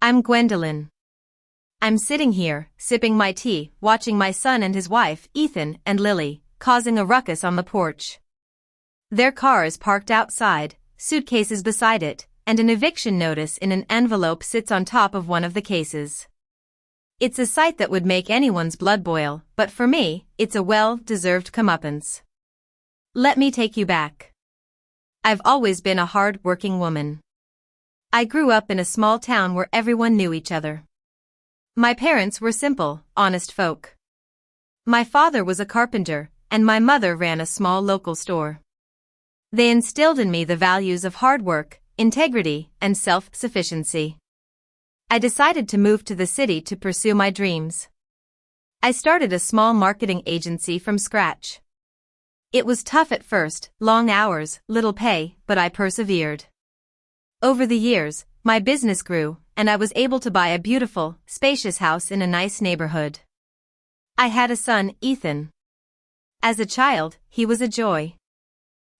I'm Gwendolyn. I'm sitting here, sipping my tea, watching my son and his wife, Ethan and Lily, causing a ruckus on the porch. Their car is parked outside, suitcases beside it, and an eviction notice in an envelope sits on top of one of the cases. It's a sight that would make anyone's blood boil, but for me, it's a well-deserved comeuppance. Let me take you back. I've always been a hard-working woman. I grew up in a small town where everyone knew each other. My parents were simple, honest folk. My father was a carpenter, and my mother ran a small local store. They instilled in me the values of hard work, integrity, and self-sufficiency. I decided to move to the city to pursue my dreams. I started a small marketing agency from scratch. It was tough at first, long hours, little pay, but I persevered. Over the years, my business grew, and I was able to buy a beautiful, spacious house in a nice neighborhood. I had a son, Ethan. As a child, he was a joy.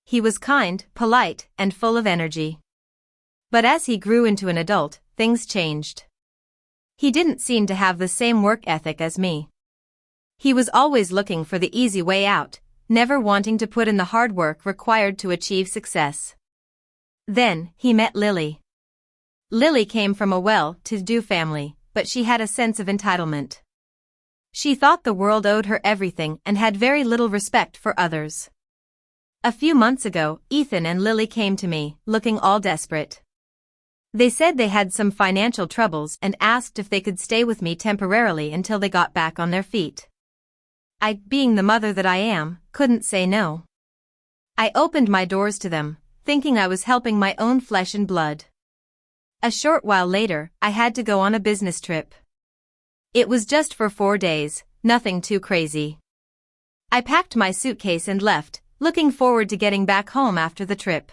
He was kind, polite, and full of energy. But as he grew into an adult, things changed. He didn't seem to have the same work ethic as me. He was always looking for the easy way out, never wanting to put in the hard work required to achieve success. Then, he met Lily. Lily came from a well-to-do family, but she had a sense of entitlement. She thought the world owed her everything and had very little respect for others. A few months ago, Ethan and Lily came to me, looking all desperate. They said they had some financial troubles and asked if they could stay with me temporarily until they got back on their feet. I, being the mother that I am, couldn't say no. I opened my doors to them, thinking I was helping my own flesh and blood. A short while later, I had to go on a business trip. It was just for 4 days, nothing too crazy. I packed my suitcase and left, looking forward to getting back home after the trip.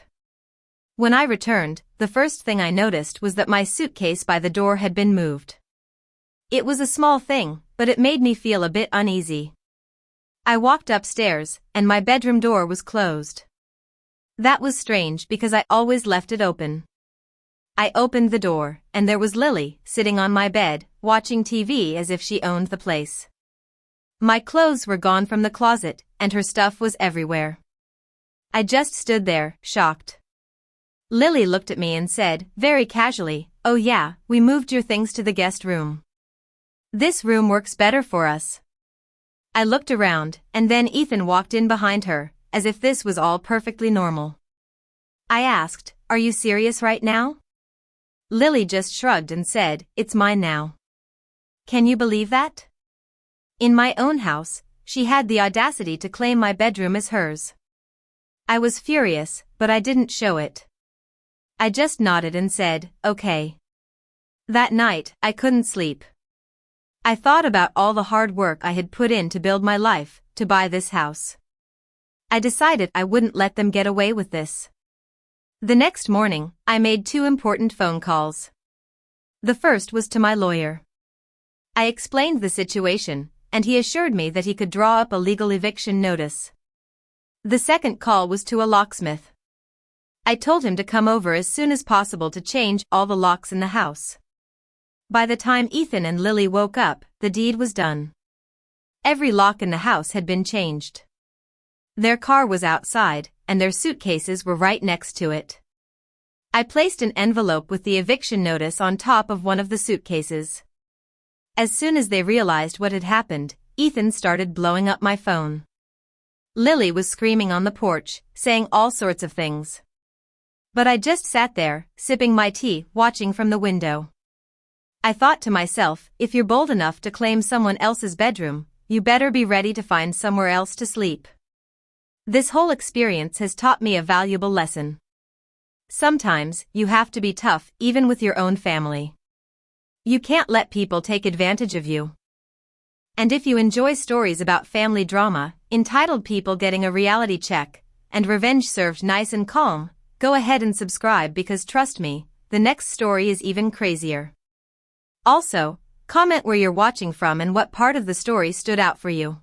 When I returned, the first thing I noticed was that my suitcase by the door had been moved. It was a small thing, but it made me feel a bit uneasy. I walked upstairs, and my bedroom door was closed. That was strange because I always left it open. I opened the door, and there was Lily, sitting on my bed, watching TV as if she owned the place. My clothes were gone from the closet, and her stuff was everywhere. I just stood there, shocked. Lily looked at me and said, very casually, "Oh yeah, we moved your things to the guest room. This room works better for us." I looked around, and then Ethan walked in behind her, as if this was all perfectly normal. I asked, "Are you serious right now?" Lily just shrugged and said, "It's mine now." Can you believe that? In my own house, she had the audacity to claim my bedroom as hers. I was furious, but I didn't show it. I just nodded and said, "Okay." That night, I couldn't sleep. I thought about all the hard work I had put in to build my life, to buy this house. I decided I wouldn't let them get away with this. The next morning, I made 2 important phone calls. The first was to my lawyer. I explained the situation, and he assured me that he could draw up a legal eviction notice. The second call was to a locksmith. I told him to come over as soon as possible to change all the locks in the house. By the time Ethan and Lily woke up, the deed was done. Every lock in the house had been changed. Their car was outside, and their suitcases were right next to it. I placed an envelope with the eviction notice on top of one of the suitcases. As soon as they realized what had happened, Ethan started blowing up my phone. Lily was screaming on the porch, saying all sorts of things. But I just sat there, sipping my tea, watching from the window. I thought to myself, if you're bold enough to claim someone else's bedroom, you better be ready to find somewhere else to sleep. This whole experience has taught me a valuable lesson. Sometimes, you have to be tough, even with your own family. You can't let people take advantage of you. And if you enjoy stories about family drama, entitled people getting a reality check, and revenge served nice and calm, go ahead and subscribe because trust me, the next story is even crazier. Also, comment where you're watching from and what part of the story stood out for you.